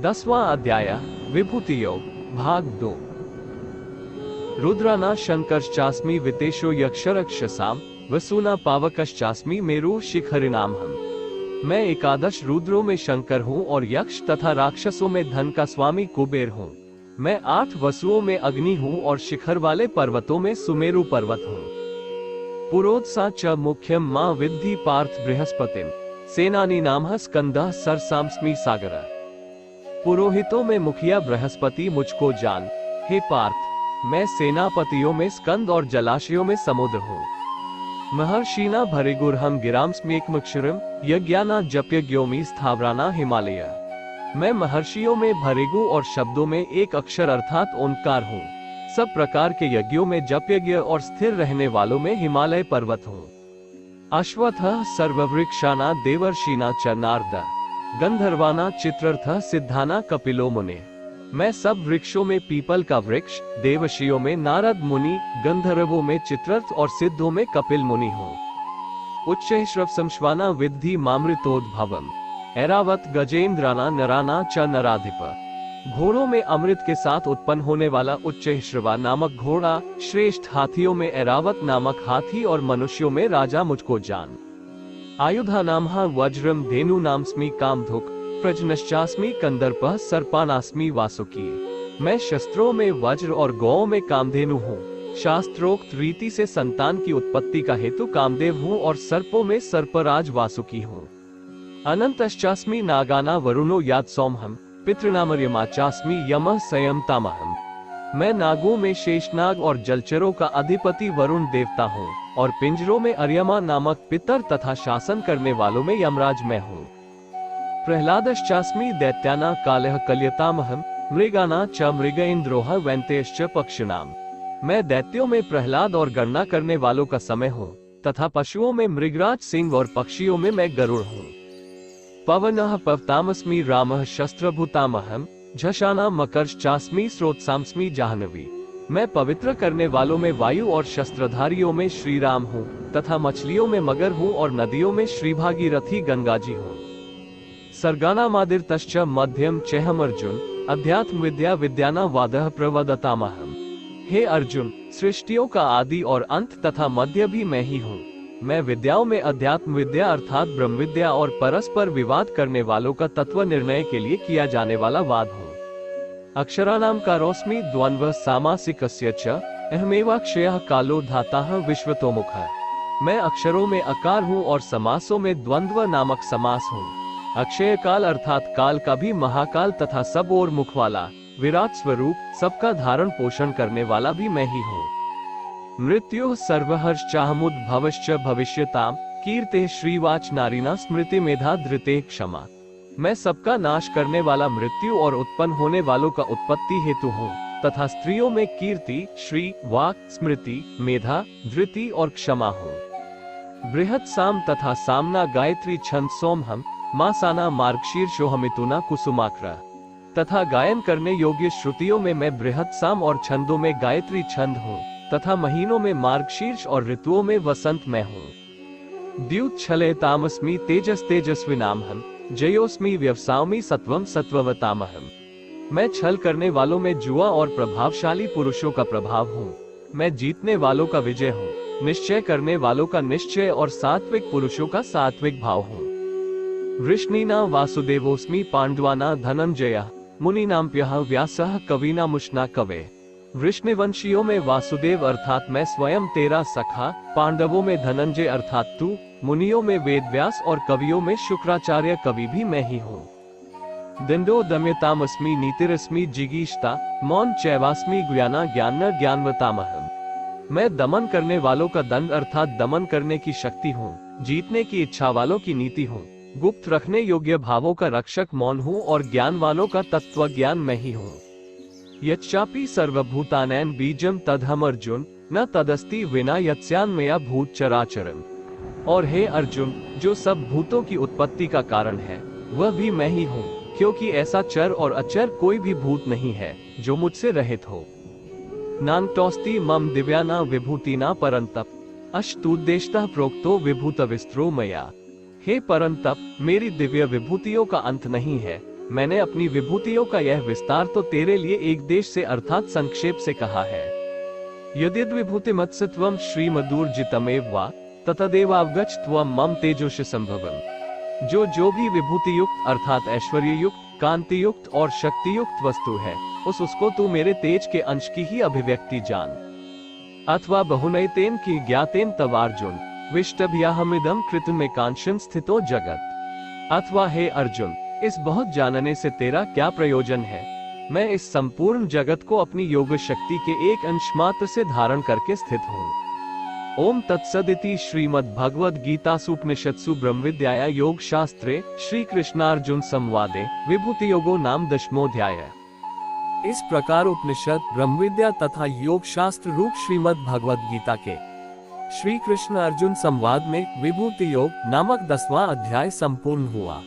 10वां अध्याय विभूति योग भाग 2। रुद्राना शंकरश्चास्मि वितेशो यक्षरक्षसाम वसुना पावकश्चास्मि मेरु शिखरिणाम हम। मैं एकादश रुद्रों में शंकर हूँ और यक्ष तथा राक्षसों में धन का स्वामी कुबेर हूँ। मैं 8 वसुओं में अग्नि हूँ और शिखर वाले पर्वतों में सुमेरु पर्वत हूँ। पुरोत्सा च मुख्यम मां विद्धि पार्थ बृहस्पतिम सेनानी नामः स्कंदः सरसाम्स्मि सागर। पुरोहितों में मुखिया बृहस्पति मुझको जान। हे पार्थ, मैं सेनापतियों में स्कंद और जलाशयों में समुद्र हूँ। महर्षिना भरिगुरहम गिराम्स्मेकमक्षरम यज्ञाना जप्यज्ञोमि स्थावराना हिमालय। मैं महर्षियों में भरिगु और शब्दों में एक अक्षर अर्थात ओंकार हूँ। सब प्रकार के यज्ञों में जपयज्ञ और स्थिर रहने वालों में हिमालय पर्वत हूँ। अश्वत्थः सर्ववृक्षाना देवर्षिना च नारद गंधर्वाना चित्रर्थ सिद्धाना कपिलो मुने। मैं सब वृक्षों में पीपल का वृक्ष, देवशियों में नारद मुनि, गंधर्वों में चित्रर्थ और सिद्धों में कपिल मुनि हूँ। उच्चैश्रव संश्वाना विद्धि मामृतोद्भवम ऐरावत गजेंद्राना नराना च नराधिप। घोड़ों में अमृत के साथ उत्पन्न होने वाला उच्चैश्रवा नामक घोड़ा, श्रेष्ठ हाथियों में ऐरावत नामक हाथी और मनुष्यों में राजा मुझको जान। आयुधा नामः वज्रम धेनु नामस्मि कामधुक प्रजनश्चास्मि कंदर्पः सर्पानास्मि वासुकी। मैं शस्त्रों में वज्र और गौओं में कामधेनु हूँ। शास्त्रोक्त रीति से संतान की उत्पत्ति का हेतु कामदेव हूँ और सर्पों में सर्पराज वासुकी हूँ। अनंतश्चास्मि नागाना वरुणो यात्सौमहम पितृनामर्यमाचास्मि यमः संयमतामहम। मैं नागों में शेषनाग और जलचरों का अधिपति वरुण देवता हूँ और पिंजरों में अर्यमा नामक पितर तथा शासन करने वालों में यमराज मैं हूँ। प्रहलादश्चास्मि दैत्याना कालः कल्यतामहम मृगाना च मृगेन्द्रोह वैन्तेश्च पक्षिणाम। मैं दैत्यों में प्रहलाद और गणना करने वालों का समय हूँ तथा पशुओं में मृगराज सिंह और पक्षियों में मैं गरुड़ हूँ। पवनः पवतामस्मि रामः शस्त्रभूतामहम झषाना मकरश्चास्मि स्रोतसाम्स्मि जाह्नवी। मैं पवित्र करने वालों में वायु और शस्त्रधारियों में श्री राम हूँ तथा मछलियों में मगर हूँ और नदियों में श्री भागीरथी गंगाजी हूँ। सर्गानामादिर्तश्च मध्यम चेहम अर्जुन अध्यात्म विद्या विद्याना वादः प्रवदतामहम। हे अर्जुन, सृष्टियों का आदि और अंत तथा मध्य भी मैं ही हूँ। मैं विद्याओं में अध्यात्म विद्या अर्थात ब्रह्म विद्या और परस्पर विवाद करने वालों का तत्व निर्णय के लिए किया जाने वाला वाद हूँ। अक्षराणाम कारोस्मि द्वंद्व सामासिकस्य च अहमेवाक्षयः कालो धाताः विश्वतोमुखः। मैं अक्षरों में अकार हूँ और समासों में द्वंद्व नामक समास हूँ। अक्षय काल अर्थात काल का भी महाकाल तथा सब ओर मुख वाला विराट स्वरूप, सबका धारण पोषण करने वाला भी मैं ही हूँ। मृत्यु सर्वहर्षचाहमुद्भवश्च भविष्यताम कीर्ते श्रीवाच नारीना स्मृति मेधा धृते क्षमा। मैं सबका नाश करने वाला मृत्यु और उत्पन्न होने वालों का उत्पत्ति हेतु हूँ तथा स्त्रियों में कीर्ति, श्री, वाक, स्मृति, मेधा, धृति और क्षमा हूँ। बृहत साम तथा सामना गायत्री छंद सोमहम मासाना मार्गशीर्षोहमितुना कुसुमाक्र। तथा गायन करने योग्य श्रुतियों में मैं बृहत साम और छंदों में गायत्री छंद हूँ तथा महीनों में मार्गशीर्ष और ऋतुओं में वसंत मैं हूँ। द्युत छले तामस्मि तेजस तेजस्वी नामहम जयोस्मि व्यवसावमी सत्वम सत्ववतामहम। मैं छल करने वालों में जुआ और प्रभावशाली पुरुषों का प्रभाव हूँ। मैं जीतने वालों का विजय हूँ, निश्चय करने वालों का निश्चय और सात्विक पुरुषों का सात्विक भाव हूँ। वृष्णीना वासुदेवोस्मि पांडवाना धनंजयः मुनिनाम्प्यः व्यासः कवीनामुष्णा कवे। वृष्णिवंशियों में वासुदेव अर्थात मैं स्वयं तेरा सखा, पांडवों में धनंजय अर्थात तू, मुनियों में वेदव्यास और कवियों में शुक्राचार्य कवि भी मैं ही हूँ। दंडो दम्यतामस्मि नीतिरस्मि जिगीषता मौन चैवास्मि ज्ञाना ज्ञान ज्ञानवतामहम। मैं दमन करने वालों का दंड अर्थात दमन करने की शक्ति हूँ, जीतने की इच्छा वालों की नीति हूँ, गुप्त रखने योग्य भावों का रक्षक मौन हूँ और ज्ञान वालों का तत्व ज्ञान मैं ही हूँ। यच्चापि सर्वभूतानैन बीजम तदहम अर्जुन न तदस्ति विना यत्स्यान्मया भूत चराचरम। और हे अर्जुन, जो सब भूतों की उत्पत्ति का कारण है वह भी मैं ही हूँ, क्योंकि ऐसा चर और अचर कोई भी भूत नहीं है जो मुझसे रहित हो। नान्टोस्ति मम दिव्याना विभूतिना परंतप अष्टुद्देशतः प्रोक्तो विभूत विस्तरो मया। हे परंतप, मेरी दिव्य विभूतियों का अंत नहीं है, मैंने अपनी विभूतियों का यह विस्तार तो तेरे लिए एक देश से अर्थात संक्षेप से कहा है। यद्यद् विभूतिमत्सत्वं श्रीमदूर्जितमेव वा ततदेवावगच्छत्वं मम तेजोश संभवम्। जो भी विभूति युक्त अर्थात ऐश्वर्य युक्त, कांति युक्त और शक्ति युक्त वस्तु है, उसको तू मेरे तेज के अंश की ही अभिव्यक्ति जान। अथवा बहुनैतेन की ज्ञातेन तवार्जुन विष्टभ्याहमिदं कृतं में कांक्षन स्थितो जगत। अथवा हे अर्जुन, इस बहुत जानने से तेरा क्या प्रयोजन है? मैं इस संपूर्ण जगत को अपनी योग शक्ति के एक अंश मात्र से धारण करके स्थित हूँ। ओम तत्सदिति श्रीमद् भगवद गीतासूपनिषत्सु ब्रह्मविद्याया योग शास्त्रे श्री कृष्णार्जुन संवादे विभूति योगो नाम 10वां। इस प्रकार उपनिषद, ब्रह्मविद्या तथा योग शास्त्र रूप श्रीमद् भगवद गीता के श्री कृष्ण अर्जुन संवाद में विभूति योग नामक 10वां अध्याय संपूर्ण हुआ।